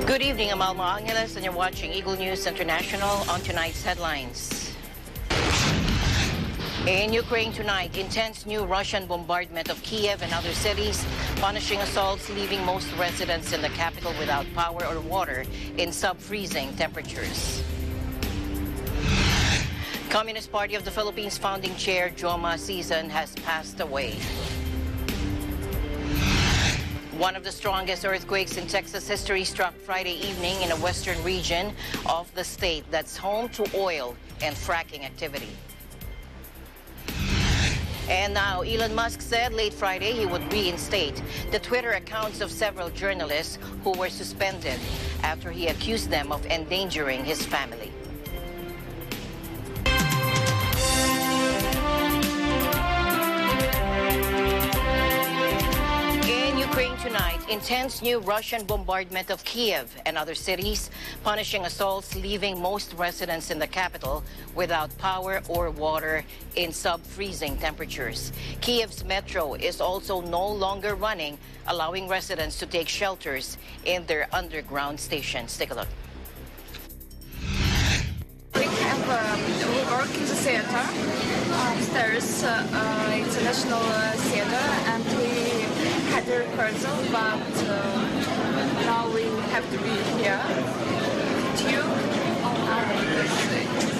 Good evening, I'm Alma Angeles, and you're watching Eagle News International. On tonight's headlines. In Ukraine tonight, intense new Russian bombardment of Kiev and other cities, punishing assaults, leaving most residents in the capital without power or water in sub-freezing temperatures. Communist Party of the Philippines founding chair Joma Sison has passed away. One of the strongest earthquakes in Texas history struck Friday evening in a western region of the state that's home to oil and fracking activity. And now, Elon Musk said late Friday he would reinstate the Twitter accounts of several journalists who were suspended after he accused them of endangering his family. Tonight, intense new Russian bombardment of Kiev and other cities, punishing assaults, leaving most residents in the capital without power or water in sub-freezing temperatures. Kiev's metro is also no longer running, allowing residents to take shelters in their underground stations. Take a look. We work in the theater. Upstairs, it's a national theater, and we had a rehearsal, but now we have to be here.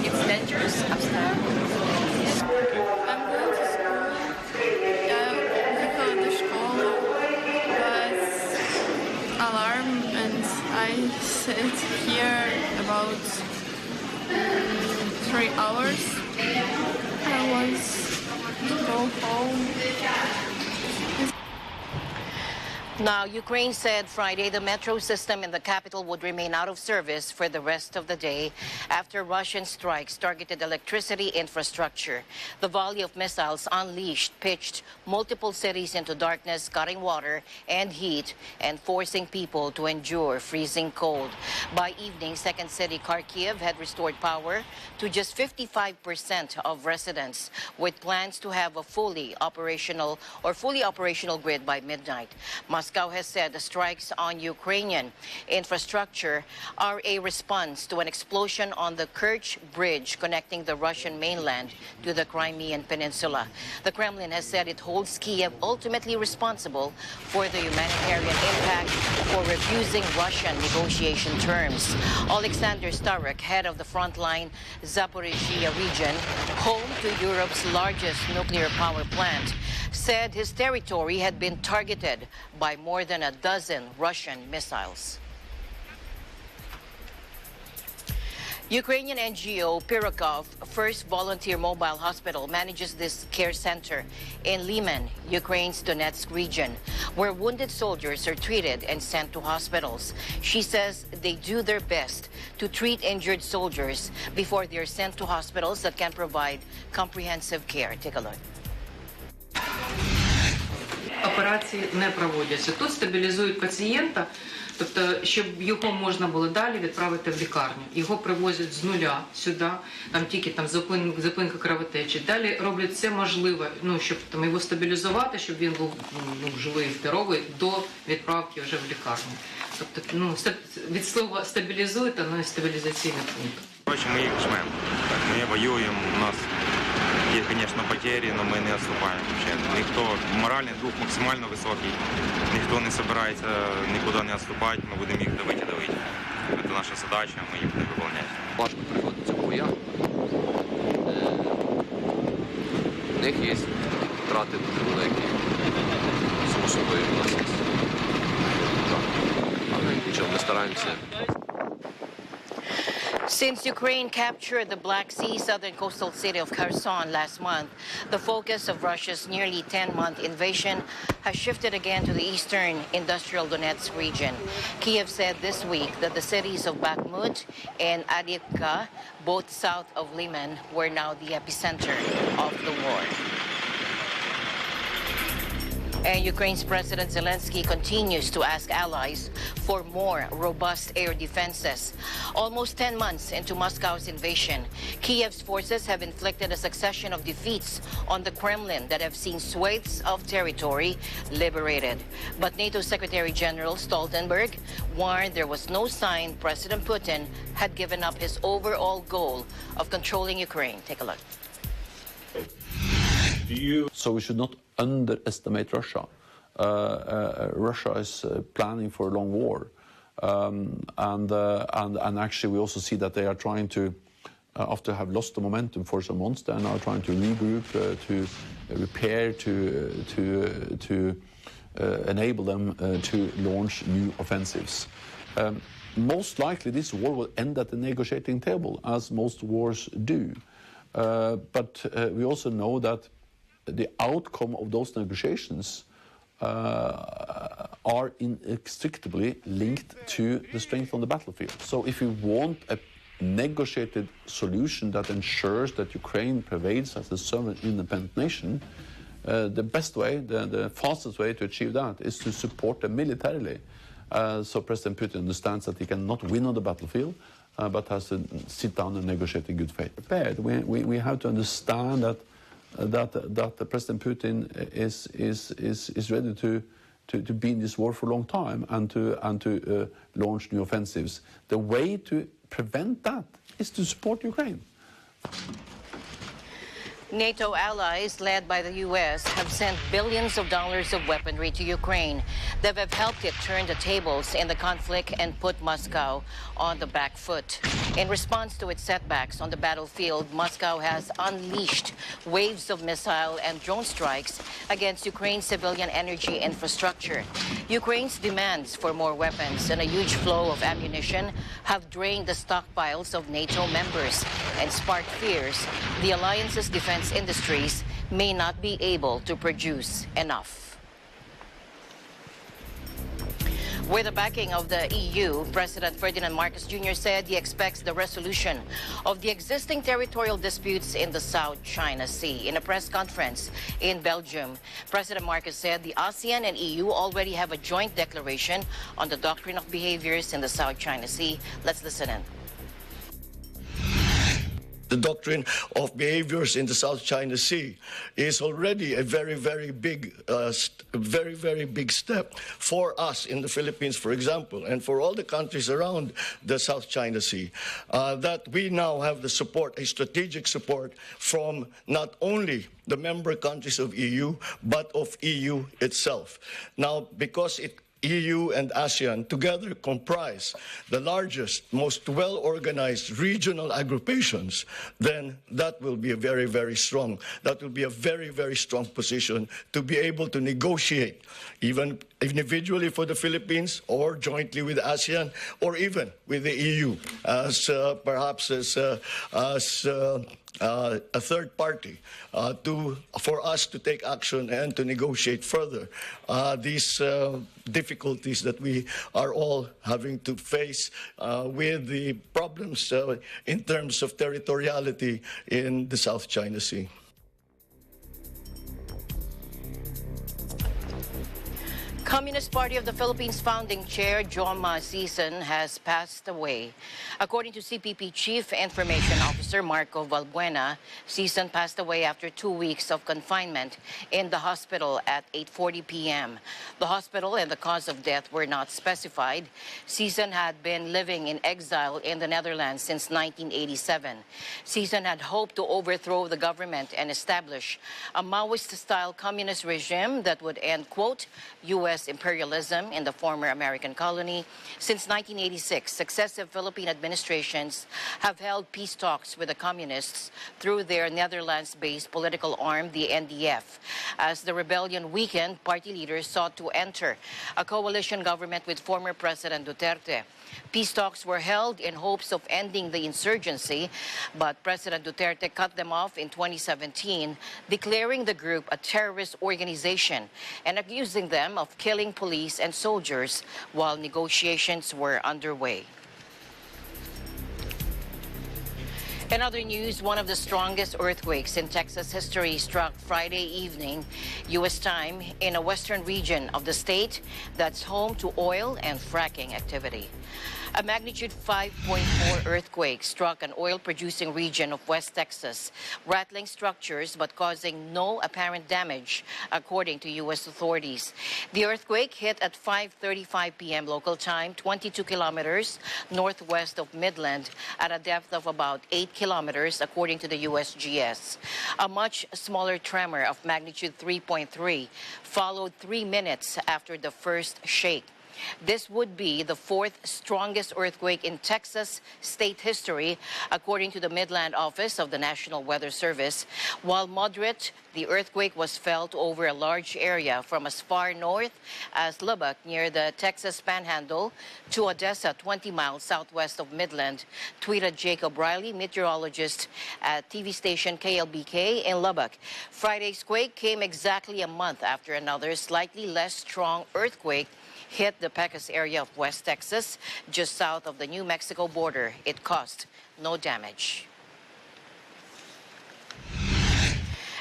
It's dangerous upstairs. I'm going to school. Приехала до школы, but alarm, and I sat here about 3 hours. I want to go home. Now, Ukraine said Friday the metro system in the capital would remain out of service for the rest of the day after Russian strikes targeted electricity infrastructure. The volley of missiles unleashed pitched multiple cities into darkness, cutting water and heat and forcing people to endure freezing cold. By evening, second city Kharkiv had restored power to just 55% of residents, with plans to have a fully operational grid by midnight. Moscow has said the strikes on Ukrainian infrastructure are a response to an explosion on the Kerch Bridge connecting the Russian mainland to the Crimean Peninsula. The Kremlin has said it holds Kiev ultimately responsible for the humanitarian impact for refusing Russian negotiation terms. Alexander Starek, head of the frontline Zaporizhia region, home to Europe's largest nuclear power plant, said his territory had been targeted by more than a dozen Russian missiles. Ukrainian NGO Pirokov First Volunteer Mobile Hospital manages this care center in Liman, Ukraine's Donetsk region, where wounded soldiers are treated and sent to hospitals. She says they do their best to treat injured soldiers before they're sent to hospitals that can provide comprehensive care. Take a look. Операції не проводяться. Тут стабілізують пацієнта, тобто, щоб його можна було далі відправити в лікарню. Його привозять з нуля сюди, там тільки зупинка кровотечі. Далі роблять все можливе, щоб його стабілізувати, щоб він був живий, здоровий до відправки вже в лікарню. Тобто, від слова стабілізують, воно і стабілізаційний пункт. Короче, мы их жмем. Мы воюем, у нас есть, конечно, потери, но мы не отступаем вообще. Никто, моральный дух максимально высокий, никто не собирается никуда не отступать, мы будем их давить и давить. Это наша задача, мы их будем выполнять. Важко приходиться в боях. В них є втрати дуже великі, само собою в нас є. Але нічого, ми стараємося. Since Ukraine captured the Black Sea southern coastal city of Kherson last month, the focus of Russia's nearly 10-month invasion has shifted again to the eastern industrial Donetsk region. Kiev said this week that the cities of Bakhmut and Avdiivka, both south of Liman, were now the epicenter of the war. And Ukraine's President Zelensky continues to ask allies for more robust air defenses. Almost 10 months into Moscow's invasion, Kiev's forces have inflicted a succession of defeats on the Kremlin that have seen swathes of territory liberated. But NATO Secretary General Stoltenberg warned there was no sign President Putin had given up his overall goal of controlling Ukraine. Take a look. So we should not underestimate Russia. Russia is planning for a long war, and actually we also see that they are trying to, after have lost the momentum for some months, they are now trying to regroup, to repair, to enable them to launch new offensives. Most likely this war will end at the negotiating table, as most wars do. But we also know that the outcome of those negotiations are inextricably linked to the strength on the battlefield. So if you want a negotiated solution that ensures that Ukraine prevails as a sovereign independent nation, the best way, the fastest way to achieve that is to support them militarily. So President Putin understands that he cannot win on the battlefield, but has to sit down and negotiate in good faith. Prepared. We have to understand that President Putin is ready to be in this war for a long time and to launch new offensives. The way to prevent that is to support Ukraine. NATO allies, led by the U.S., have sent billions of dollars of weaponry to Ukraine that have helped it turn the tables in the conflict and put Moscow on the back foot. In response to its setbacks on the battlefield, Moscow has unleashed waves of missile and drone strikes against Ukraine's civilian energy infrastructure. Ukraine's demands for more weapons and a huge flow of ammunition have drained the stockpiles of NATO members and sparked fears the alliance's defense industries may not be able to produce enough. With the backing of the EU, President Ferdinand Marcos Jr. said he expects the resolution of the existing territorial disputes in the South China Sea. In a press conference in Belgium, President Marcos said the ASEAN and EU already have a joint declaration on the doctrine of behaviors in the South China Sea. Let's listen in. The doctrine of behaviors in the South China Sea is already a very, very big step for us in the Philippines, for example, and for all the countries around the South China Sea, that we now have the support, a strategic support from not only the member countries of EU, but of EU itself. Now, because EU and ASEAN together comprise the largest, most well-organized regional aggregations, then that will be a very, very strong position to be able to negotiate, even individually for the Philippines or jointly with ASEAN or even with the EU as perhaps as a third party for us to take action and to negotiate further these difficulties that we are all having to face with the problems in terms of territoriality in the South China Sea. Communist Party of the Philippines founding chair Joma Sison has passed away. According to CPP Chief Information Officer Marco Valbuena, Sison passed away after 2 weeks of confinement in the hospital at 8:40 p.m. The hospital and the cause of death were not specified. Sison had been living in exile in the Netherlands since 1987. Sison had hoped to overthrow the government and establish a Maoist-style communist regime that would end, quote, U.S. imperialism in the former American colony. Since 1986, successive Philippine administrations have held peace talks with the communists through their Netherlands-based political arm, the NDF. As the rebellion weakened, party leaders sought to enter a coalition government with former President Duterte. Peace talks were held in hopes of ending the insurgency, but President Duterte cut them off in 2017, declaring the group a terrorist organization and accusing them of killing police and soldiers while negotiations were underway. In other news, one of the strongest earthquakes in Texas history struck Friday evening, U.S. time, in a western region of the state that's home to oil and fracking activity. A magnitude 5.4 earthquake struck an oil-producing region of West Texas, rattling structures but causing no apparent damage, according to U.S. authorities. The earthquake hit at 5:35 p.m. local time, 22 kilometers northwest of Midland, at a depth of about 8 kilometers, according to the USGS. A much smaller tremor of magnitude 3.3 followed 3 minutes after the first shake. This would be the fourth strongest earthquake in Texas state history, according to the Midland office of the National Weather Service. While moderate, the earthquake was felt over a large area from as far north as Lubbock near the Texas Panhandle to Odessa, 20 miles southwest of Midland, tweeted Jacob Riley, meteorologist at TV station KLBK in Lubbock. Friday's quake came exactly a month after another slightly less strong earthquake hit the Pecos area of West Texas, just south of the New Mexico border. It caused no damage.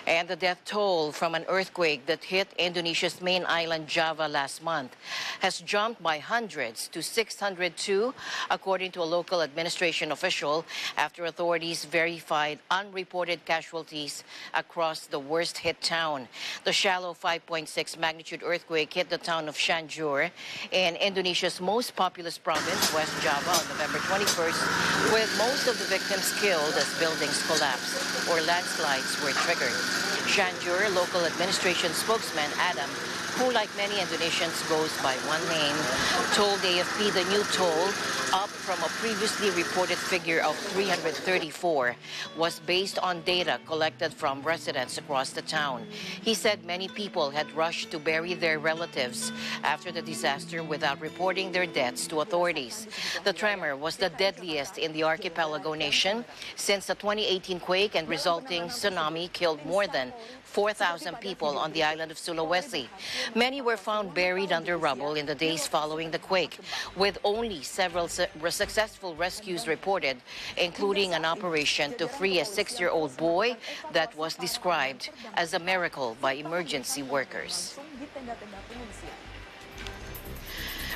And the death toll from an earthquake that hit Indonesia's main island, Java, last month has jumped by hundreds to 602, according to a local administration official, after authorities verified unreported casualties across the worst-hit town. The shallow 5.6 magnitude earthquake hit the town of Cianjur in Indonesia's most populous province, West Java, on November 21st, with most of the victims killed as buildings collapsed or landslides were triggered. Cianjur local administration spokesman Adam, who like many Indonesians goes by one name, told AFP the new toll, up from a previously reported figure of 334, was based on data collected from residents across the town. He said many people had rushed to bury their relatives after the disaster without reporting their deaths to authorities. The tremor was the deadliest in the archipelago nation since the 2018 quake, and resulting tsunami killed more than 4,000 people on the island of Sulawesi. Many were found buried under rubble in the days following the quake, with only several successful rescues reported, including an operation to free a 6-year-old boy that was described as a miracle by emergency workers.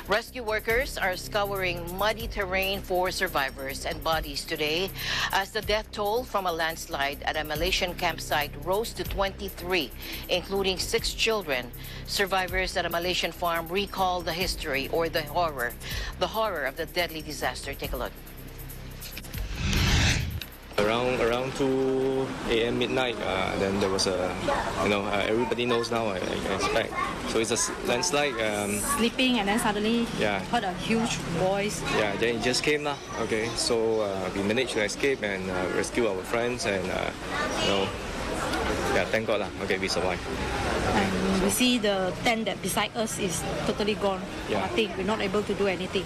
Rescue workers are scouring muddy terrain for survivors and bodies today as the death toll from a landslide at a Malaysian campsite rose to 23, including 6 children. Survivors at a Malaysian farm recall the history, or the horror of the deadly disaster. Take a look. Around 2 a.m. midnight, then there was a, everybody knows now, I expect. So it's a landslide. Sleeping, and then suddenly heard a huge voice. Yeah, then it just came. Okay, so we managed to escape and rescue our friends, and thank God. Okay, we survived. And we see the tent that beside us is totally gone. Nothing. We're not able to do anything.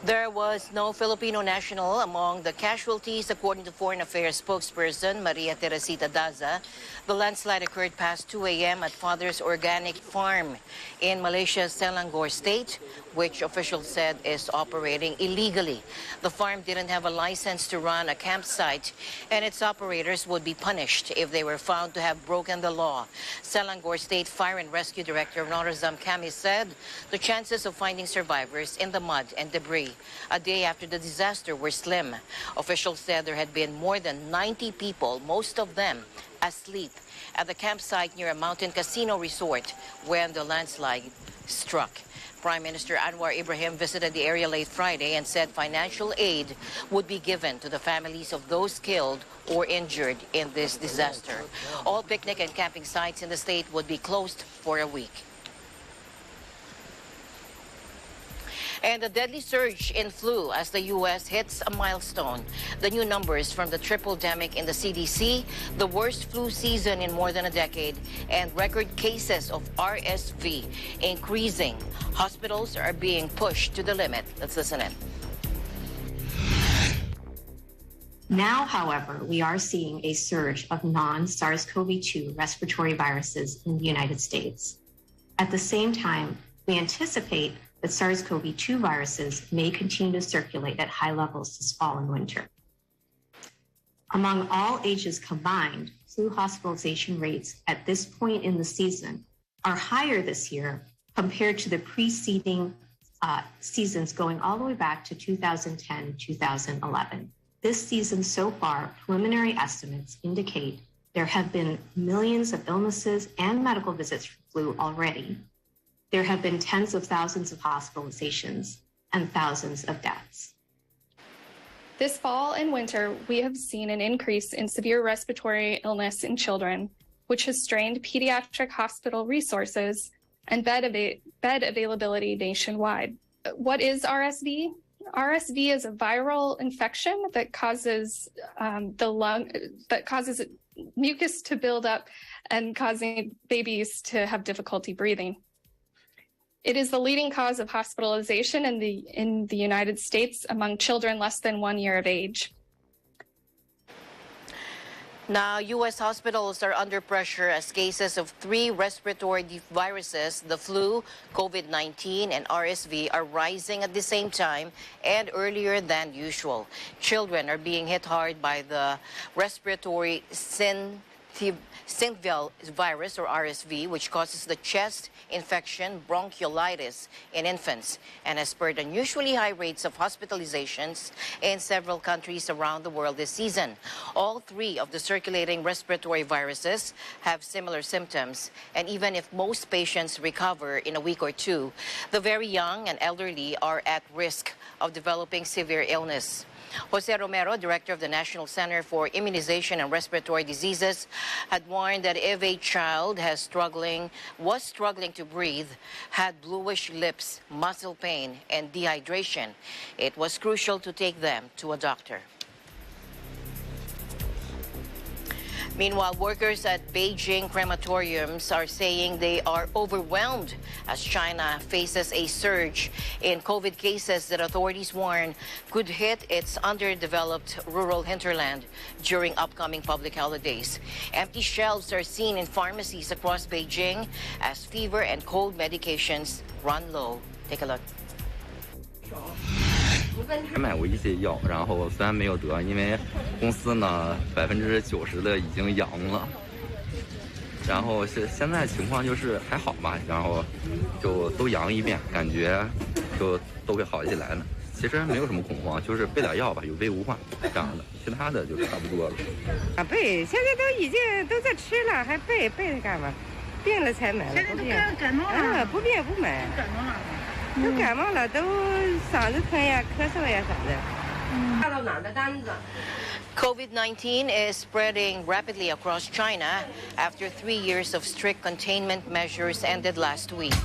There was no Filipino national among the casualties, according to Foreign Affairs spokesperson Maria Teresita Daza. The landslide occurred past 2 a.m. at Father's Organic Farm in Malaysia's Selangor state, which officials said is operating illegally. The farm didn't have a license to run a campsite, and its operators would be punished if they were found to have broken the law. Selangor State Fire and Rescue Director Norazam Kami said the chances of finding survivors in the mud and debris a day after the disaster were slim. Officials said there had been more than 90 people, most of them asleep, at the campsite near a mountain casino resort when the landslide struck. Prime Minister Anwar Ibrahim visited the area late Friday and said financial aid would be given to the families of those killed or injured in this disaster. All picnic and camping sites in the state would be closed for a week. And the deadly surge in flu as the U.S. hits a milestone. The new numbers from the triple-demic in the CDC, the worst flu season in more than a decade, and record cases of RSV increasing. Hospitals are being pushed to the limit. Let's listen in. Now, however, we are seeing a surge of non-SARS-CoV-2 respiratory viruses in the United States. At the same time, we anticipate that SARS-CoV-2 viruses may continue to circulate at high levels this fall and winter. Among all ages combined, flu hospitalization rates at this point in the season are higher this year compared to the preceding seasons going all the way back to 2010, 2011. This season so far, preliminary estimates indicate there have been millions of illnesses and medical visits for flu already. There have been tens of thousands of hospitalizations and thousands of deaths. This fall and winter, we have seen an increase in severe respiratory illness in children, which has strained pediatric hospital resources and bed availability nationwide. What is RSV? RSV is a viral infection that causes causes mucus to build up and causing babies to have difficulty breathing. It is the leading cause of hospitalization in the United States among children less than 1 year of age. Now, U.S. hospitals are under pressure as cases of 3 respiratory viruses, the flu, COVID-19, and RSV, are rising at the same time and earlier than usual. Children are being hit hard by the respiratory syncytial virus, or RSV, which causes the chest infection, bronchiolitis in infants, and has spurred unusually high rates of hospitalizations in several countries around the world this season. All 3 of the circulating respiratory viruses have similar symptoms, and even if most patients recover in a week or 2, the very young and elderly are at risk of developing severe illness. Jose Romero, director of the National Center for Immunization and Respiratory Diseases, had warned that if a child was struggling to breathe, had bluish lips, muscle pain, and dehydration, it was crucial to take them to a doctor. Meanwhile, workers at Beijing crematoriums are saying they are overwhelmed as China faces a surge in COVID cases that authorities warn could hit its underdeveloped rural hinterland during upcoming public holidays. Empty shelves are seen in pharmacies across Beijing as fever and cold medications run low. Take a look. 还买过一些药，然后虽然没有得，因为公司呢90%的已经阳了，然后现在情况就是还好吧，然后就都阳一遍，感觉就都会好起来了。其实没有什么恐慌，就是备点药吧，有备无患这样的，其他的就差不多了。备，现在都已经都在吃了，还备着干嘛？病了才买了，不病。感冒了。不病不买。感冒了。 都感冒了，都嗓子疼呀、咳嗽呀啥的。看到哪儿的单子？ COVID-19 is spreading rapidly across China after 3 years of strict containment measures ended last week,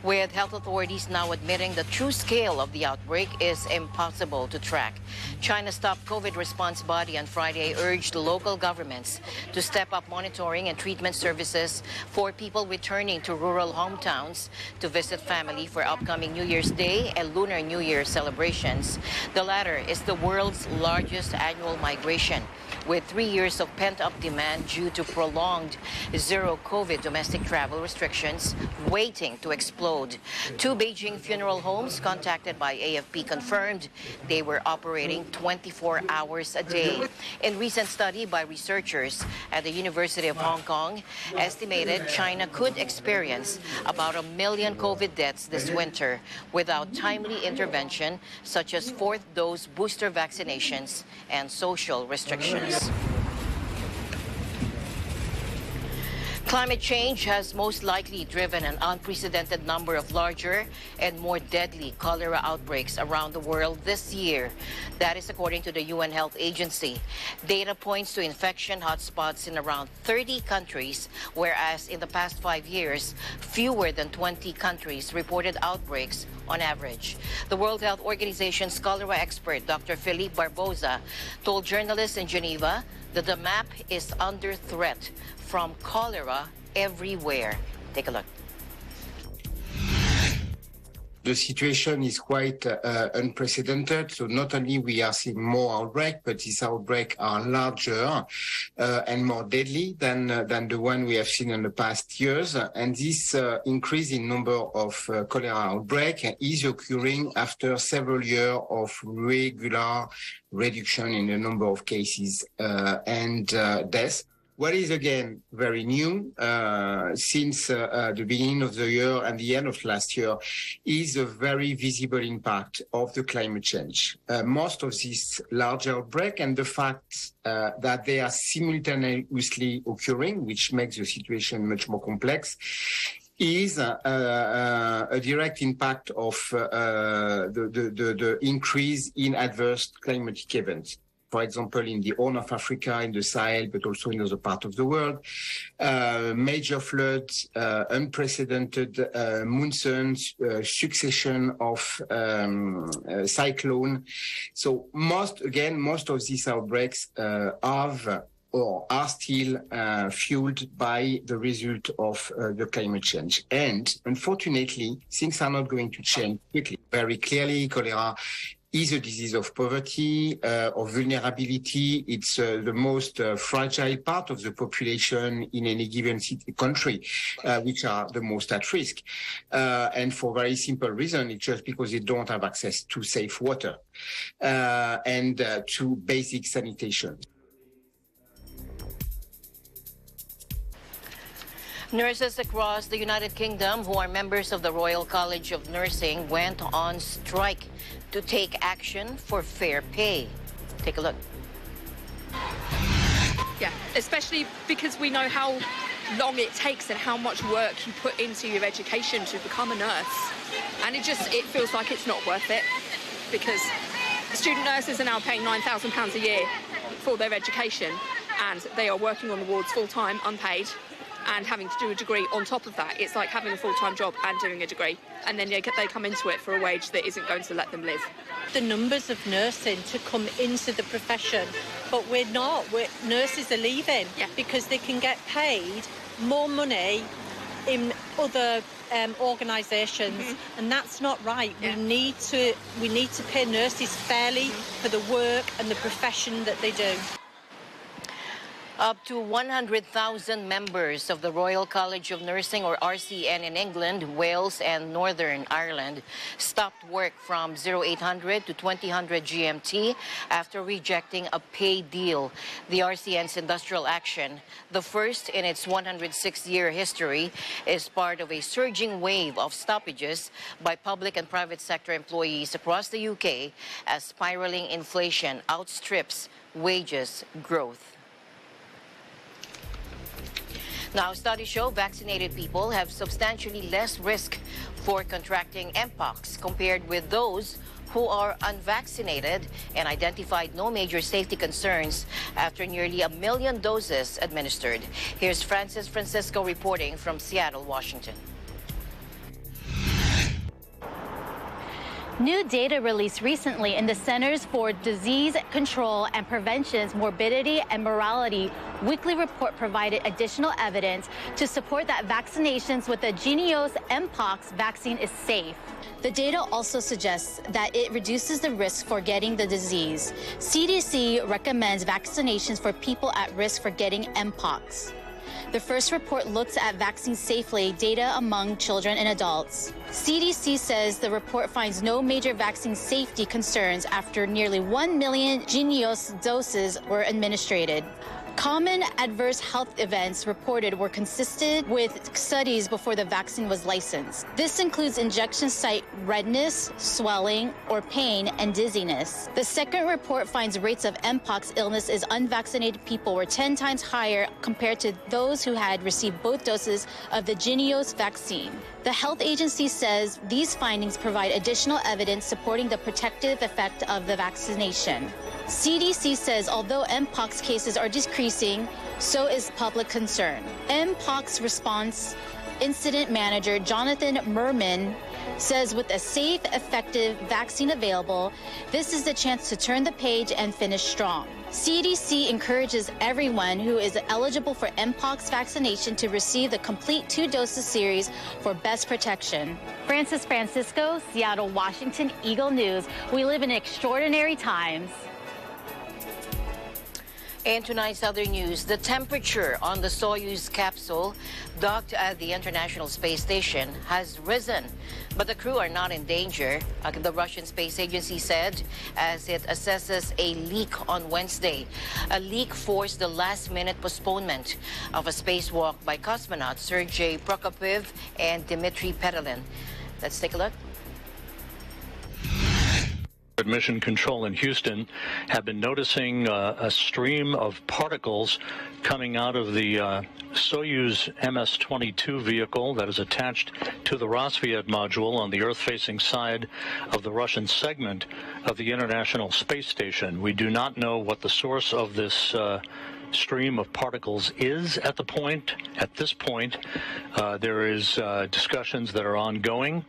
with health authorities now admitting the true scale of the outbreak is impossible to track. China's top COVID response body on Friday urged local governments to step up monitoring and treatment services for people returning to rural hometowns to visit family for upcoming New Year's Day and Lunar New Year celebrations. The latter is the world's largest annual migration, with 3 years of pent-up demand due to prolonged zero-COVID domestic travel restrictions waiting to explode. 2 Beijing funeral homes contacted by AFP confirmed they were operating 24 hours a day. A recent study by researchers at the University of Hong Kong estimated China could experience about 1 million COVID deaths this winter without timely intervention, such as 4th dose booster vaccinations and social restrictions. Climate change has most likely driven an unprecedented number of larger and more deadly cholera outbreaks around the world this year. That is according to the UN Health Agency. Data points to infection hotspots in around 30 countries, whereas in the past 5 years, fewer than 20 countries reported outbreaks on average. The World Health Organization's cholera expert, Dr. Philippe Barbosa, told journalists in Geneva that the map is under threat from cholera everywhere. Take a look. The situation is quite unprecedented. So not only we are seeing more outbreaks, but these outbreaks are larger and more deadly than the one we have seen in the past years. And this increase in number of cholera outbreak is occurring after several years of regular reduction in the number of cases and deaths. What is again very new since the beginning of the year and the end of last year is a very visible impact of the climate change. Most of these large outbreaks and the fact that they are simultaneously occurring, which makes the situation much more complex, is a direct impact of the increase in adverse climatic events. For example, in the Horn of Africa, in the Sahel, but also in other parts of the world, major floods, unprecedented monsoons, succession of cyclone. So most of these outbreaks have or are still fueled by the result of the climate change. And unfortunately, things are not going to change quickly. Very clearly, cholera is a disease of poverty, of vulnerability. It's the most fragile part of the population in any given country, which are the most at risk. And for very simple reason, it's just because they don't have access to safe water and to basic sanitation. Nurses across the United Kingdom who are members of the Royal College of Nursing went on strike to take action for fair pay. Take a look. Yeah, especially because we know how long it takes and how much work you put into your education to become a nurse. And it feels like it's not worth it because student nurses are now paying £9,000 a year for their education and they are working on the wards full-time, unpaid, and having to do a degree on top of that. It's like having a full-time job and doing a degree. And then they come into it for a wage that isn't going to let them live. The numbers of nursing to come into the profession, but we're not. Nurses are leaving because they can get paid more money in other organisations, and that's not right. We need to pay nurses fairly for the work and the profession that they do. Up to 100,000 members of the Royal College of Nursing, or RCN, in England, Wales and Northern Ireland stopped work from 0800 to 2000 GMT after rejecting a pay deal. The RCN's industrial action, the first in its 106-year history, is part of a surging wave of stoppages by public and private sector employees across the UK as spiraling inflation outstrips wages growth. Now, studies show vaccinated people have substantially less risk for contracting Mpox compared with those who are unvaccinated, and identified no major safety concerns after nearly 1 million doses administered. Here's Francis Francisco reporting from Seattle, Washington. New data released recently in the Centers for Disease Control and Prevention's Morbidity and Mortality weekly report provided additional evidence to support that vaccinations with the Jynneos Mpox vaccine is safe. The data also suggests that it reduces the risk for getting the disease. CDC recommends vaccinations for people at risk for getting Mpox. The first report looks at vaccine safety data among children and adults. CDC says the report finds no major vaccine safety concerns after nearly 1 million Jynneos doses were administered. Common adverse health events reported were consistent with studies before the vaccine was licensed. This includes injection site redness, swelling, or pain, and dizziness. The second report finds rates of Mpox illness in unvaccinated people were 10 times higher compared to those who had received both doses of the Jynneos vaccine. The health agency says these findings provide additional evidence supporting the protective effect of the vaccination. CDC says although Mpox cases are decreasing, so is public concern. Mpox response incident manager Jonathan Merman says with a safe, effective vaccine available, this is the chance to turn the page and finish strong. CDC encourages everyone who is eligible for Mpox vaccination to receive the complete 2-doses series for best protection. Francis Francisco, Seattle, Washington, Eagle News. We live in extraordinary times. In tonight's other news, the temperature on the Soyuz capsule docked at the International Space Station has risen, but the crew are not in danger, the Russian Space Agency said as it assesses a leak on Wednesday. A leak forced the last-minute postponement of a spacewalk by cosmonauts Sergei Prokopyev and Dmitry Petelin. Let's take a look. Mission Control in Houston have been noticing a stream of particles coming out of the Soyuz MS-22 vehicle that is attached to the Rosviet module on the Earth-facing side of the Russian segment of the International Space Station. We do not know what the source of this stream of particles is at this point. There is discussions that are ongoing.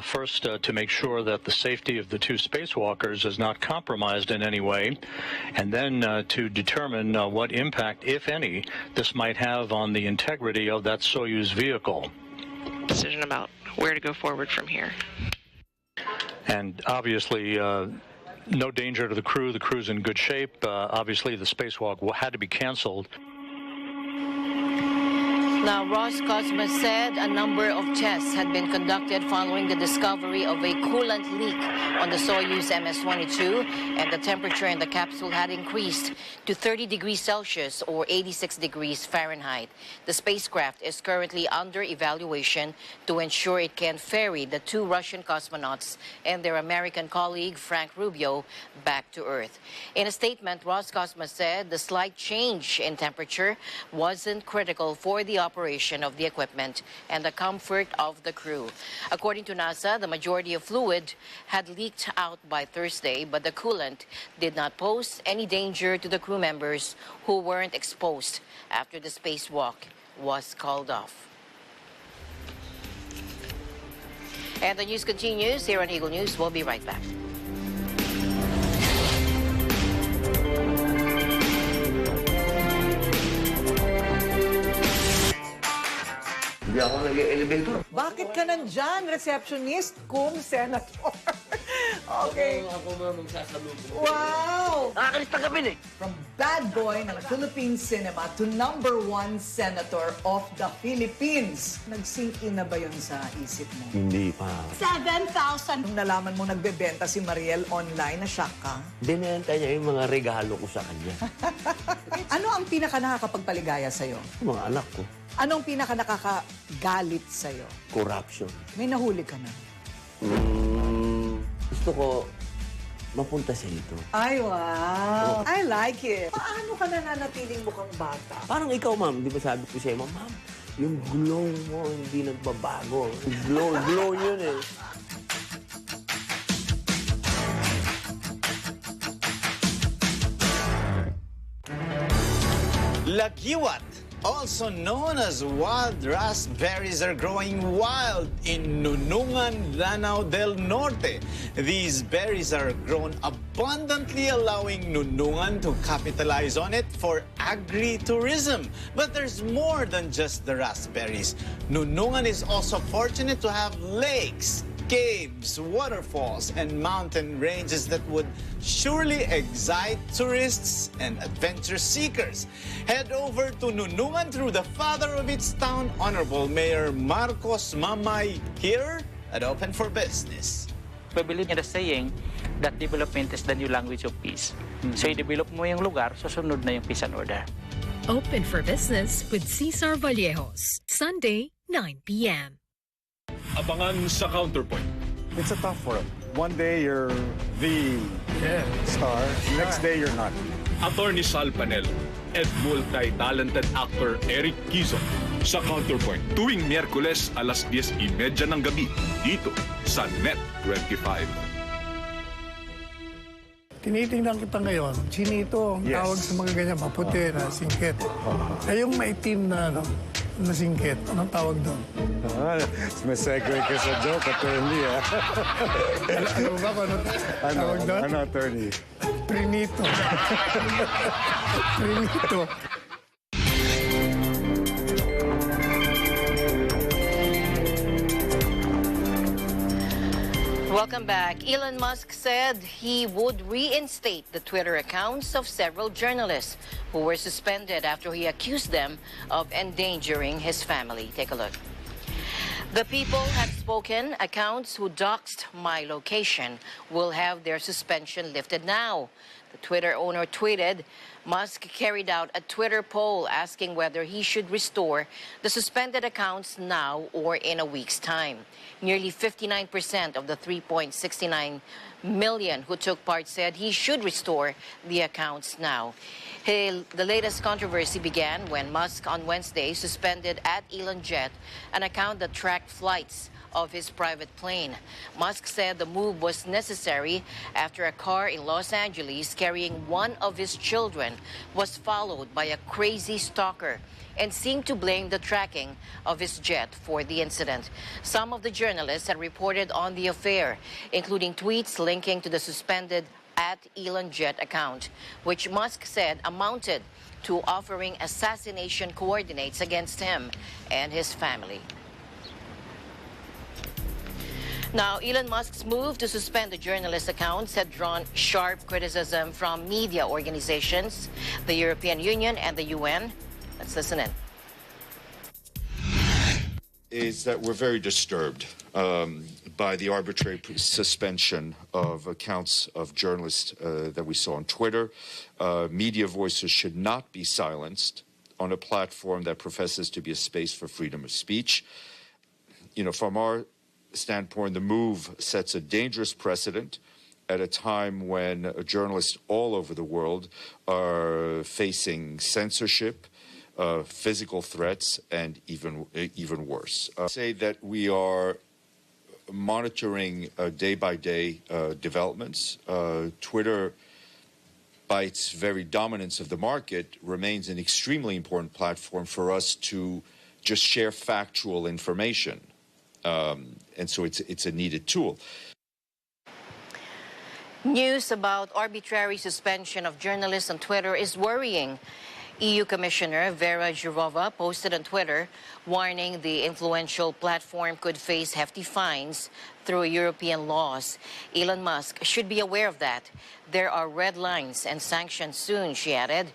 First, to make sure that the safety of the two spacewalkers is not compromised in any way, and then to determine what impact, if any, this might have on the integrity of that Soyuz vehicle. Decision about where to go forward from here. And obviously, no danger to the crew. The crew's in good shape. Obviously, the spacewalk had to be canceled. Now, Roscosmos said a number of tests had been conducted following the discovery of a coolant leak on the Soyuz MS-22, and the temperature in the capsule had increased to 30 degrees Celsius or 86 degrees Fahrenheit. The spacecraft is currently under evaluation to ensure it can ferry the two Russian cosmonauts and their American colleague, Frank Rubio, back to Earth. In a statement, Roscosmos said the slight change in temperature wasn't critical for the operation of the equipment and the comfort of the crew. According to NASA, the majority of fluid had leaked out by Thursday, but the coolant did not pose any danger to the crew members who weren't exposed after the spacewalk was called off. And the news continues here on Eagle News. We'll be right back. Hindi ako nag-elevator. Bakit ka nandyan, receptionist, kung senator? Okay. Ako magsasalubong. Wow! Nakakalista kami eh. From bad boy ng Philippine cinema to #1 senator of the Philippines. Nag-sink in na ba yun sa isip mo? Hindi pa. 7,000. Nung nalaman mo nagbebenta si Mariel online, na-shock ka? Binenta niya yung mga regalo ko sa kanya. Ano ang pinaka-nakakapagpaligaya sa'yo? Mga anak ko. Anong pinaka-nakakagalit sa'yo? Corruption. May nahuli ka na? Gusto ko mapunta sa ito. Ay, wow. I like it. Paano ka nananatiling mukhang bata? Parang ikaw, ma'am. Di ba sabi ko sa'yo, ma'am, yung glow mo hindi nagbabago. Glow yun eh. Lagiwat, also known as wild raspberries, are growing wild in Nunungan, Lanao del Norte. These berries are grown abundantly, allowing Nunungan to capitalize on it for agri-tourism. But there's more than just the raspberries. Nunungan is also fortunate to have lakes, caves, waterfalls, and mountain ranges that would surely excite tourists and adventure seekers. Head over to Nunungan through the father of its town, Honorable Mayor Marcos Mamay, here at Open for Business. We believe in the saying that development is the new language of peace. So i-develop mo yung lugar, susunod na yung peace and order. Open for Business with Cesar Vallejos, Sunday, 9 p.m. Abangan sa Counterpoint. It's a tough world. One day you're the star, next day you're not. Attorney Sal Panelo at multi-talented actor Eric Quizon sa Counterpoint tuwing Miyerkules alas 10:30 ng gabi dito sa Net 25. Tinitingnan kita ngayon, chinito ang tawag sa mga ganyan, maputi na singkit. Ay yung maitim na, nasingkit. Anong tawag doon? May segue ka sa joke, attorney. Alam mo ba kung anong tawag doon? Ano, attorney? Prinito. Prinito. Welcome back. Elon Musk said he would reinstate the Twitter accounts of several journalists who were suspended after he accused them of endangering his family. Take a look. The people have spoken. Accounts who doxed my location will have their suspension lifted now. The Twitter owner tweeted, Musk carried out a Twitter poll asking whether he should restore the suspended accounts now or in a week's time. Nearly 59% of the 3.69 million who took part said he should restore the accounts now. The latest controversy began when Musk on Wednesday suspended @ElonJet, an account that tracked flights of his private plane. Musk said the move was necessary after a car in Los Angeles carrying one of his children was followed by a crazy stalker and seemed to blame the tracking of his jet for the incident. Some of the journalists had reported on the affair, including tweets linking to the suspended @ElonJet account, which Musk said amounted to offering assassination coordinates against him and his family. Now, Elon Musk's move to suspend the journalist accounts had drawn sharp criticism from media organizations, the European Union, and the UN. Let's listen in. Is that we're very disturbed by the arbitrary suspension of accounts of journalists that we saw on Twitter. Media voices should not be silenced on a platform that professes to be a space for freedom of speech. You know, from our standpoint, the move sets a dangerous precedent at a time when journalists all over the world are facing censorship, physical threats, and even worse. Say that we are monitoring day-by-day developments. Twitter, by its very dominance of the market, remains an extremely important platform for us to just share factual information. And so it's a needed tool. News about arbitrary suspension of journalists on Twitter is worrying. EU Commissioner Vera Jourova posted on Twitter warning the influential platform could face hefty fines through European laws. Elon Musk should be aware of that. There are red lines and sanctions soon, she added.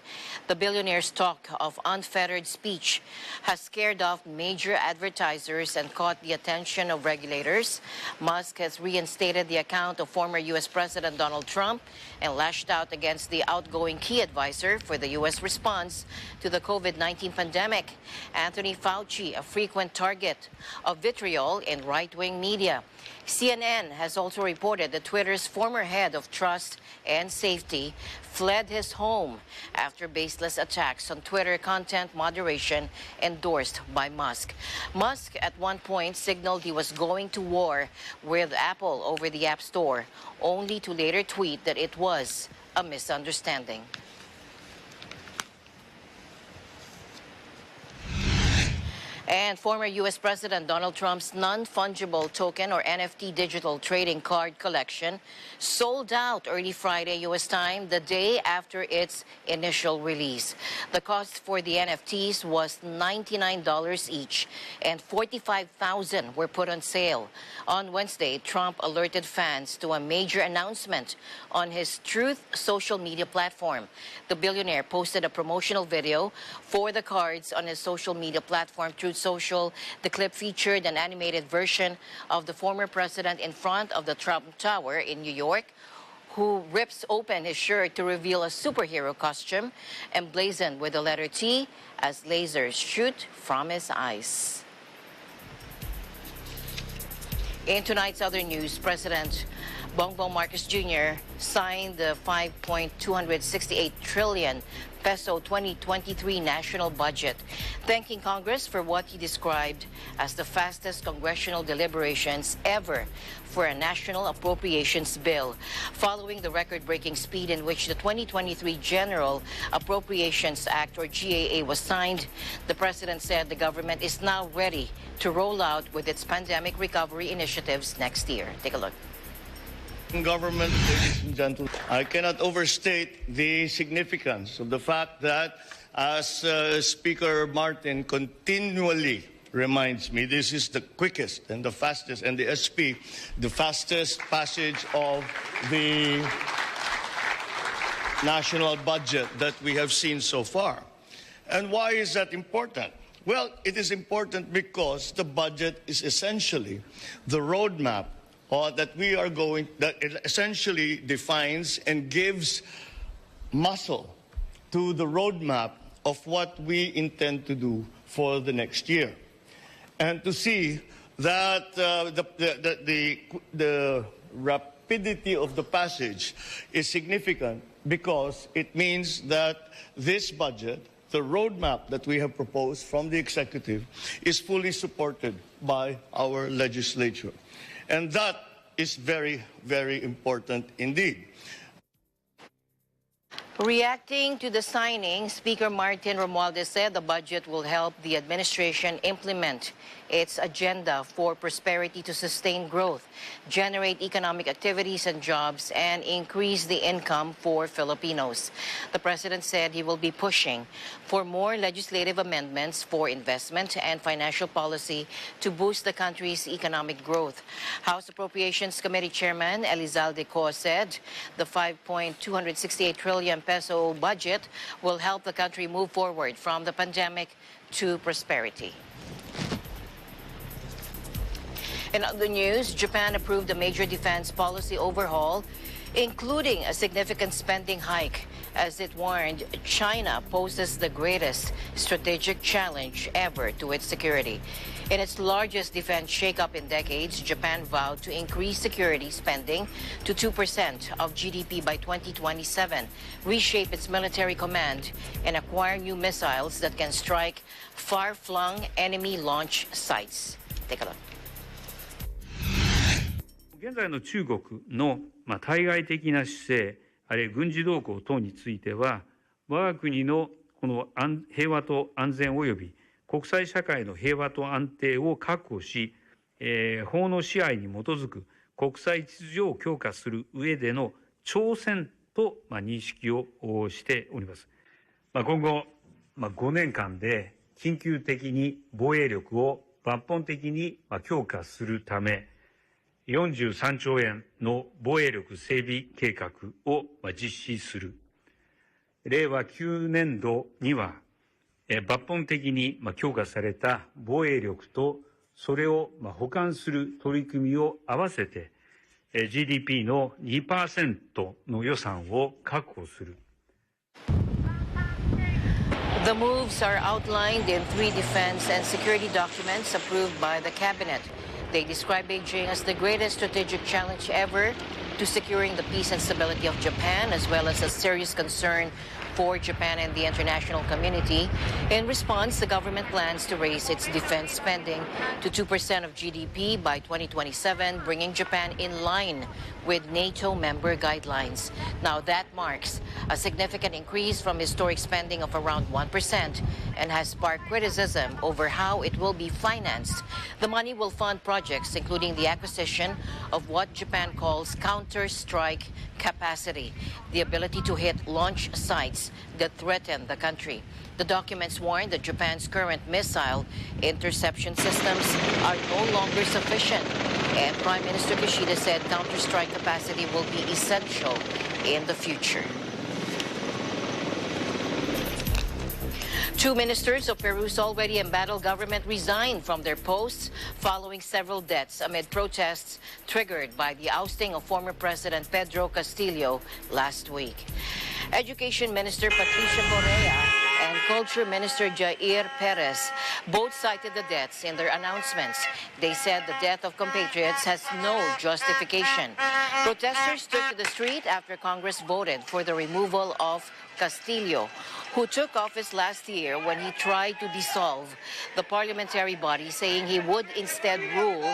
The billionaire's talk of unfettered speech has scared off major advertisers and caught the attention of regulators. Musk has reinstated the account of former U.S. President Donald Trump and lashed out against the outgoing key advisor for the U.S. response to the COVID-19 pandemic, Anthony Fauci, a frequent target of vitriol in right-wing media. CNN has also reported that Twitter's former head of trust and safety fled his home after baseless attacks on Twitter content moderation endorsed by Musk. Musk at one point signaled he was going to war with Apple over the App Store, only to later tweet that it was a misunderstanding. And former U.S. President Donald Trump's non-fungible token, or NFT, digital trading card collection sold out early Friday U.S. time, the day after its initial release. The cost for the NFTs was $99 each, and 45,000 were put on sale. On Wednesday, Trump alerted fans to a major announcement on his Truth social media platform. The billionaire posted a promotional video for the cards on his social media platform, Truth Social. The clip featured an animated version of the former president in front of the Trump Tower in New York, who rips open his shirt to reveal a superhero costume emblazoned with the letter T as lasers shoot from his eyes. In tonight's other news, President Bongbong Marcos Jr. signed the 5.268 trillion peso 2023 national budget, thanking Congress for what he described as the fastest congressional deliberations ever for a national appropriations bill, following the record-breaking speed in which the 2023 General Appropriations Act, or GAA, was signed. The president said the government is now ready to roll out with its pandemic recovery initiatives next year. Take a look. Government, ladies and gentlemen, I cannot overstate the significance of the fact that, as Speaker Martin continually reminds me, this is the quickest and the fastest, and the SP, the fastest passage of the national budget that we have seen so far. And why is that important? Well, it is important because the budget is essentially the roadmap that it essentially defines and gives muscle to the roadmap of what we intend to do for the next year. And to see that the rapidity of the passage is significant because it means that this budget, the roadmap that we have proposed from the executive, is fully supported by our legislature. And that is very, very important indeed. Reacting to the signing, Speaker Martin Romualdez said the budget will help the administration implement its agenda for prosperity to sustain growth, generate economic activities and jobs, and increase the income for Filipinos. The president said he will be pushing for more legislative amendments for investment and financial policy to boost the country's economic growth. House Appropriations Committee Chairman Elizalde Co said the 5.268 trillion peso budget will help the country move forward from the pandemic to prosperity. In other news, Japan approved a major defense policy overhaul, including a significant spending hike, as it warned China poses the greatest strategic challenge ever to its security. In its largest defense shakeup in decades, Japan vowed to increase security spending to 2% of GDP by 2027, reshape its military command, and acquire new missiles that can strike far-flung enemy launch sites. Take a look. 現在の中国の対外的な姿勢、あるいは軍事動向等については、我が国のこの平和と安全及び国際社会の平和と安定を確保し、法の支配に基づく国際秩序を強化する上での挑戦と認識をしております。今後5年間で緊急的に防衛力を抜本的に強化するため、43兆円の防衛力整備計画を実施する。令和9年度には、抜本的に強化された防衛力とそれを補完する取り組みを合わせて GDP の 2% の予算を確保する。The moves are outlined in 3 defense and security documents approved by the cabinet. They describe Beijing as the greatest strategic challenge ever to securing the peace and stability of Japan, as well as a serious concern for Japan and the international community. In response, the government plans to raise its defense spending to 2% of GDP by 2027, bringing Japan in line with NATO member guidelines. Now, that marks a significant increase from historic spending of around 1% and has sparked criticism over how it will be financed. The money will fund projects including the acquisition of what Japan calls counter-strike capacity, the ability to hit launch sites that threaten the country. The documents warn that Japan's current missile interception systems are no longer sufficient, and Prime Minister Kishida said counter-strike capacity will be essential in the future. 2 ministers of Peru's already embattled government resigned from their posts following several deaths amid protests triggered by the ousting of former President Pedro Castillo last week. Education Minister Patricia Correa and Culture Minister Jair Perez both cited the deaths in their announcements. They said the death of compatriots has no justification. Protesters took to the street after Congress voted for the removal of Castillo, who took office last year when he tried to dissolve the parliamentary body, saying he would instead rule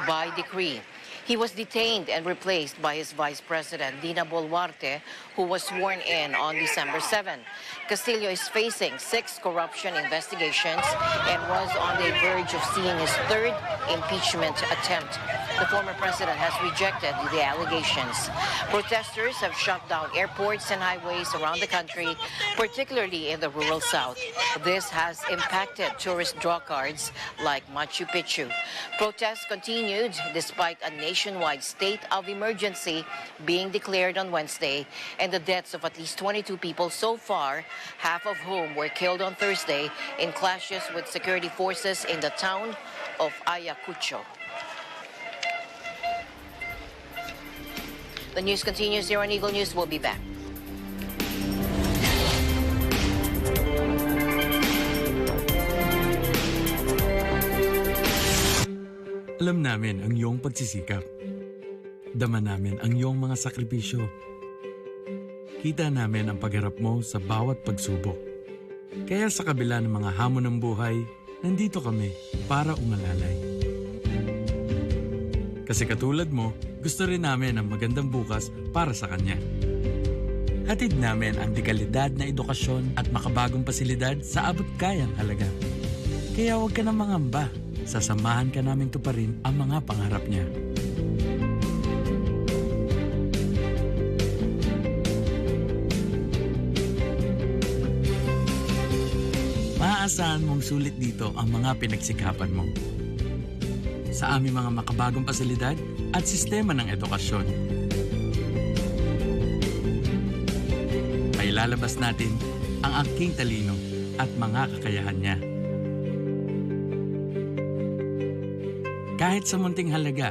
by decree. He was detained and replaced by his vice president, Dina Boluarte, who was sworn in on December 7. Castillo is facing 6 corruption investigations and was on the verge of seeing his 3rd impeachment attempt. The former president has rejected the allegations. Protesters have shut down airports and highways around the country, particularly in the rural south. This has impacted tourist draw cards like Machu Picchu. Protests continued despite a nationwide state of emergency being declared on Wednesday and the deaths of at least 22 people so far, half of whom were killed on Thursday in clashes with security forces in the town of Ayacucho. The news continues here on Eagle News. We'll be back. Alam namin ang iyong pagsisikap. Dama namin ang iyong mga sakripisyo. Kita namin ang pagharap mo sa bawat pagsubok. Kaya sa kabila ng mga hamon ng buhay, nandito kami para umalalay. Kasi katulad mo, gusto rin namin ang magandang bukas para sa kanya. Hatid namin ang dekalidad na edukasyon at makabagong pasilidad sa abot kayang halaga. Kaya huwag ka na mangamba. Sasamahan ka namin tuparin ang mga pangarap niya. Maaasahan mong sulit dito ang mga pinagsikapan mo. Sa aming mga makabagong pasilidad at sistema ng edukasyon. Mailalabas natin ang angking talino at mga kakayahan niya. Kahit sa munting halaga,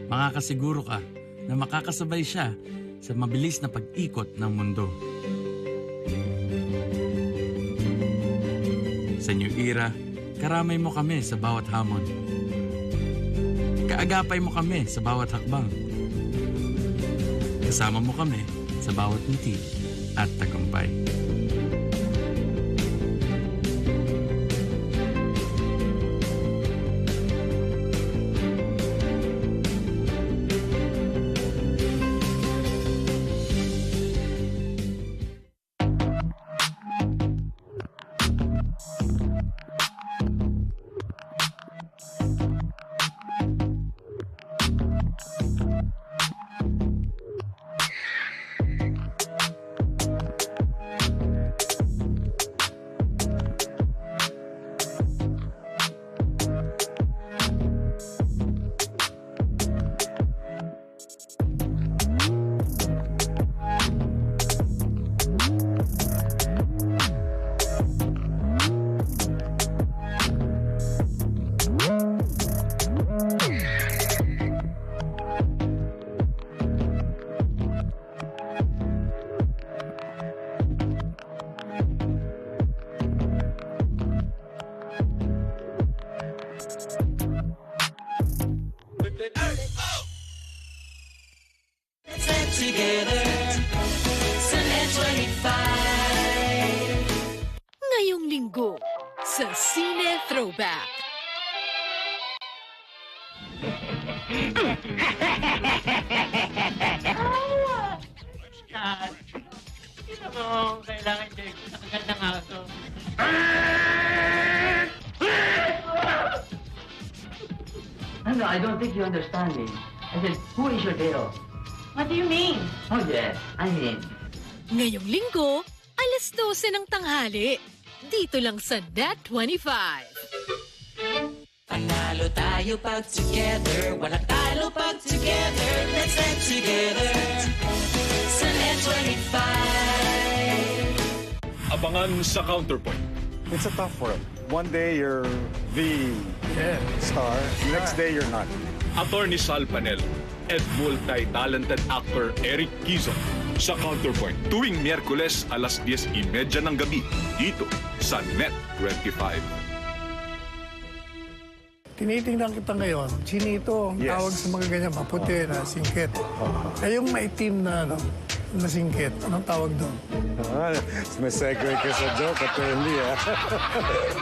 makakasiguro ka na makakasabay siya sa mabilis na pag-ikot ng mundo. Sa New Era, karamay mo kami sa bawat hamon. Kaagapay mo kami sa bawat hakbang. Kasama mo kami sa bawat ngiti at tagumpay. Ngayong linggo sa Cine Throwback. Ito mo, kailangan check sa kagandang aso. No, I don't think you understand me. I said, who is your hero? What do you mean? Oh yes, I mean. Ngayong linggo, alas 12 ng tanghali. Dito lang sa Net 25. Panalo tayo pag together, walang talo pag together. Let's get together sa Net 25. Abangan sa Counterpoint. It's a tough world. One day you're the star, next day you're not. Attorney Sal Panelo at multi-talented actor Eric Quizon sa Counterpoint tuwing Miyerkules alas 10:30 ng gabi dito sa Net 25. Tinitingnan kita ngayon, chinito ang tawag sa mga ganyan, maputi na singkit. Ay yung maitim na, na singkit, anong tawag doon? May segue ka sa joke, attorney, ha?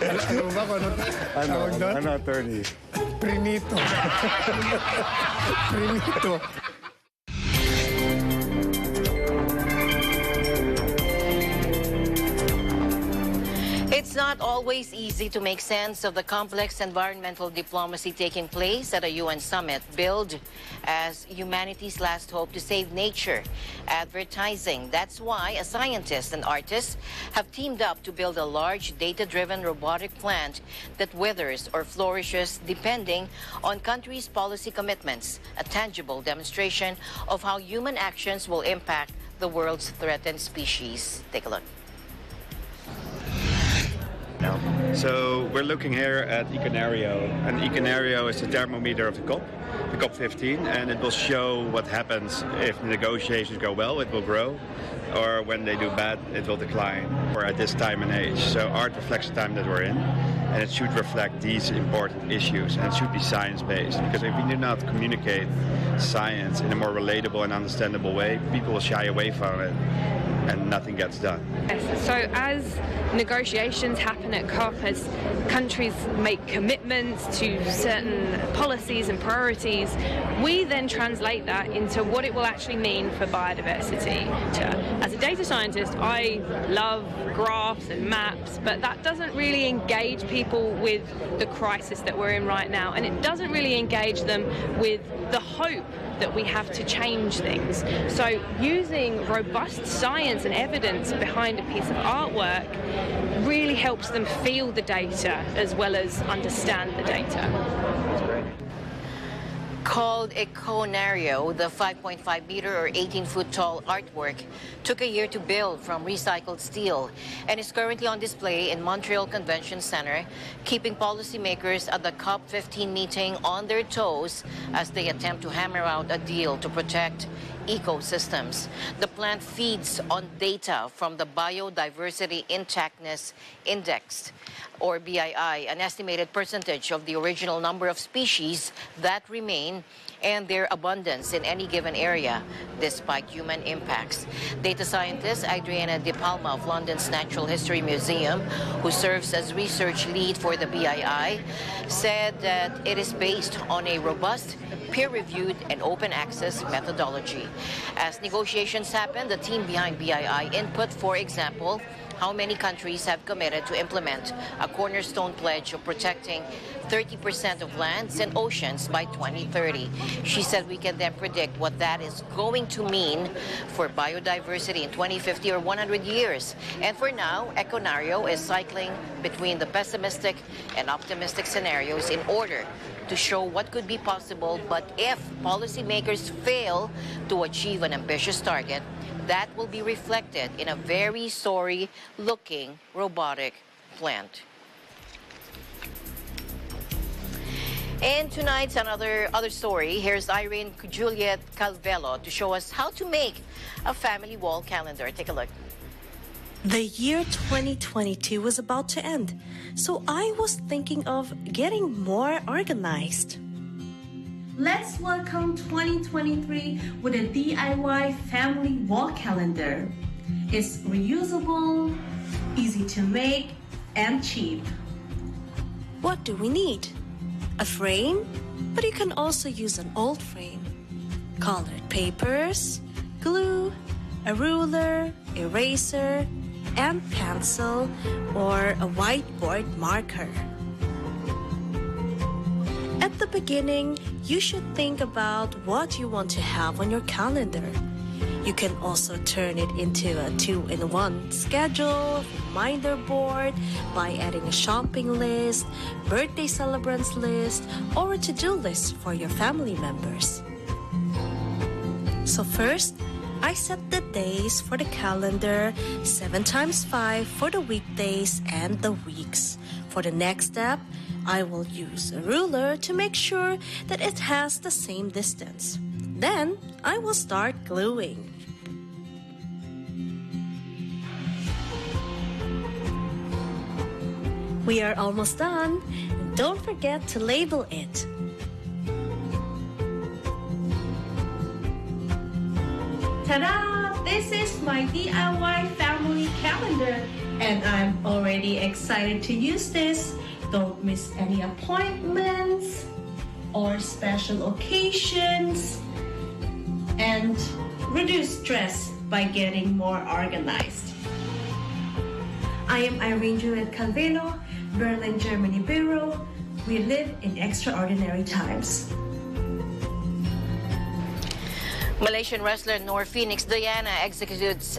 Ano ba kung ano tawag doon? Ano, attorney? Prinito. Prinito. It's not always easy to make sense of the complex environmental diplomacy taking place at a UN summit billed as humanity's last hope to save nature, advertising. That's why a scientist and artist have teamed up to build a large data-driven robotic plant that withers or flourishes depending on countries' policy commitments, a tangible demonstration of how human actions will impact the world's threatened species. Take a look. So we're looking here at Econario, and Econario is the thermometer of the COP15, and it will show what happens if negotiations go well, it will grow, or when they do bad, it will decline. We're at this time and age, so art reflects the time that we're in, and it should reflect these important issues, and it should be science-based, because if we do not communicate science in a more relatable and understandable way, people will shy away from it, and nothing gets done. So as negotiations happen at COP, as countries make commitments to certain policies and priorities, we then translate that into what it will actually mean for biodiversity. As a data scientist, I love graphs and maps, but that doesn't really engage people with the crisis that we're in right now, and it doesn't really engage them with the hope that we have to change things. So using robust science and evidence behind a piece of artwork really helps them feel the data as well as understand the data. Called Econario, the 5.5-meter or 18-foot tall artwork took a year to build from recycled steel and is currently on display in Montreal Convention Center, keeping policymakers at the COP15 meeting on their toes as they attempt to hammer out a deal to protect ecosystems. The plant feeds on data from the Biodiversity Intactness Index, or BII, an estimated percentage of the original number of species that remain and their abundance in any given area, despite human impacts. Data scientist Adriana De Palma of London's Natural History Museum, who serves as research lead for the BII, said that it is based on a robust, peer-reviewed and open access methodology. As negotiations happen, the team behind BII input, for example, how many countries have committed to implement a cornerstone pledge of protecting 30% of lands and oceans by 2030. She said we can then predict what that is going to mean for biodiversity in 2050 or 100 years. And for now, Econario is cycling between the pessimistic and optimistic scenarios in order to show what could be possible, but if policymakers fail to achieve an ambitious target, that will be reflected in a very sorry-looking robotic plant. And tonight's another story. Here's Irene Juliet Calvelo to show us how to make a family wall calendar. Take a look. The year 2022 was about to end, so I was thinking of getting more organized. Let's welcome 2023 with a DIY family wall calendar. It's reusable, easy to make, and cheap. What do we need? A frame, but you can also use an old frame. Colored papers, glue, a ruler, eraser, and pencil or a whiteboard marker. At the beginning, you should think about what you want to have on your calendar. You can also turn it into a 2-in-1 schedule, reminder board by adding a shopping list, birthday celebrants list, or a to-do list for your family members. So first, I set the days for the calendar, 7 times 5 for the weekdays and the weeks. For the next step, I will use a ruler to make sure that it has the same distance. Then, I will start gluing. We are almost done. And don't forget to label it. Ta-da! This is my DIY family calendar, and I'm already excited to use this. Don't miss any appointments or special occasions, and reduce stress by getting more organized. I am Irene Juliet Calvino, Berlin, Germany Bureau. We live in extraordinary times. Malaysian wrestler Nor Phoenix Diana executes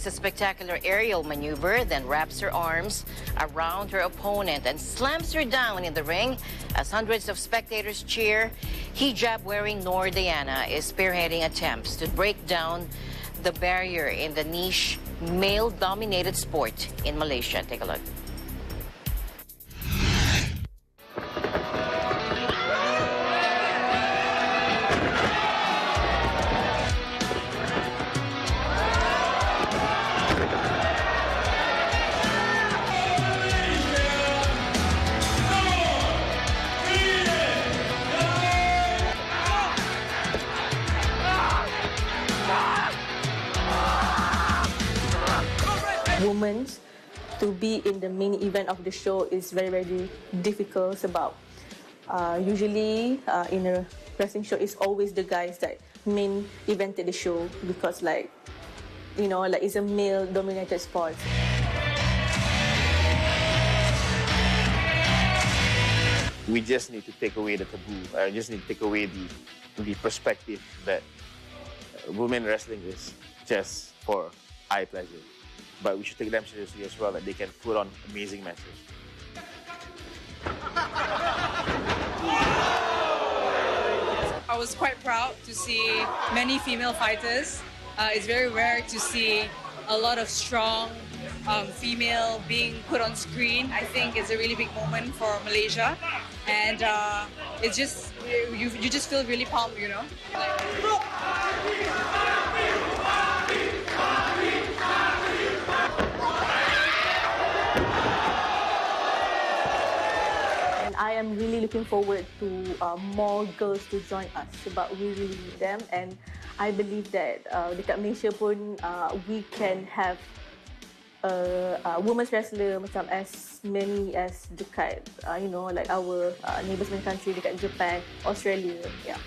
a spectacular aerial maneuver, then wraps her arms around her opponent and slams her down in the ring as hundreds of spectators cheer. Hijab-wearing Nor Diana is spearheading attempts to break down the barrier in the niche male-dominated sport in Malaysia. Take a look. Women to be in the main event of the show is very, very difficult sebab usually in a wrestling show it's always the guys that main evented the show because like, you know, like it's a male dominated sport. We just need to take away the taboo. Just need to take away the perspective that women wrestling is just for eye pleasure. But we should take them seriously as well, that they can put on amazing matches. I was quite proud to see many female fighters. It's very rare to see a lot of strong female being put on screen. I think it's a really big moment for Malaysia, and it's just you just feel really pumped, you know. I am really looking forward to more girls to join us sebab we really need them, and I believe that dekat Malaysia pun we can have women's wrestler macam as many as dekat you know, like our neighbours country dekat Japan, Australia. Yeah.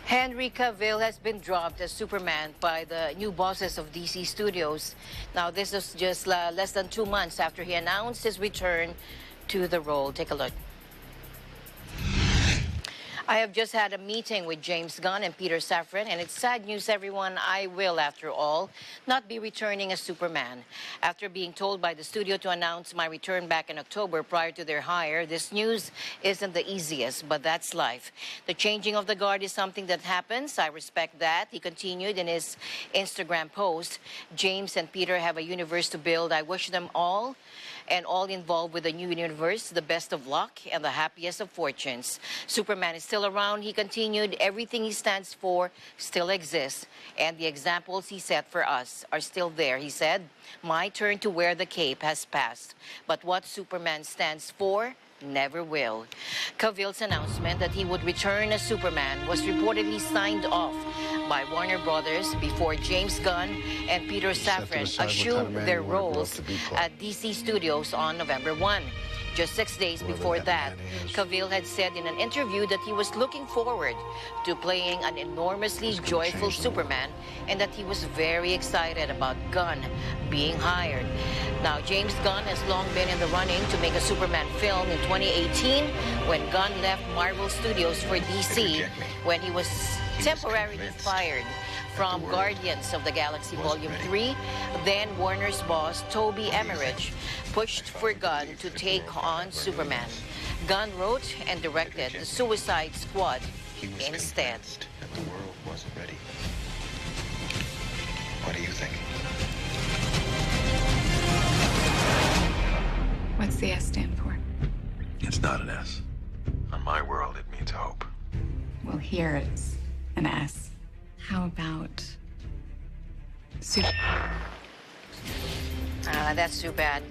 Henry Cavill has been dropped as Superman by the new bosses of DC Studios. Now, this is just less than 2 months after he announced his return to the role. Take a look. I have just had a meeting with James Gunn and Peter Safran, and it's sad news, everyone. I will, after all, not be returning as Superman. After being told by the studio to announce my return back in October prior to their hire, this news isn't the easiest, but that's life. The changing of the guard is something that happens. I respect that. He continued in his Instagram post. James and Peter have a universe to build. I wish them all and all involved with the new universe the best of luck and the happiest of fortunes. Superman is still around, he continued. Everything he stands for still exists, and the examples he set for us are still there. He said, my turn to wear the cape has passed, but what Superman stands for never will. Cavill's announcement that he would return as Superman was reportedly signed off by Warner Brothers before James Gunn and Peter Safran assumed their roles at DC Studios on November 1. Just 6 days before that, Cavill had said in an interview that he was looking forward to playing an enormously joyful Superman and that he was very excited about Gunn being hired. Now, James Gunn has long been in the running to make a Superman film in 2018 when Gunn left Marvel Studios for DC when he was temporarily fired from Guardians of the Galaxy Volume 3, then Warner's boss Toby Emmerich pushed for Gunn to take on Superman. Gunn wrote and directed The Suicide Squad instead. That the world wasn't ready. What do you think? What's the S stand for? It's not an S. On my world, it means hope. Well, here it's an S. How about That's too bad.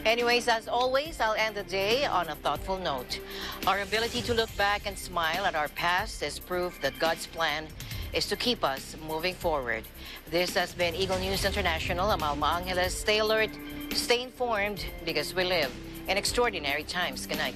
Anyways, as always, I'll end the day on a thoughtful note. Our ability to look back and smile at our past is proof that God's plan is to keep us moving forward. This has been Eagle News International. I'm Alma Angeles. Stay alert, stay informed, because we live in extraordinary times. Good night.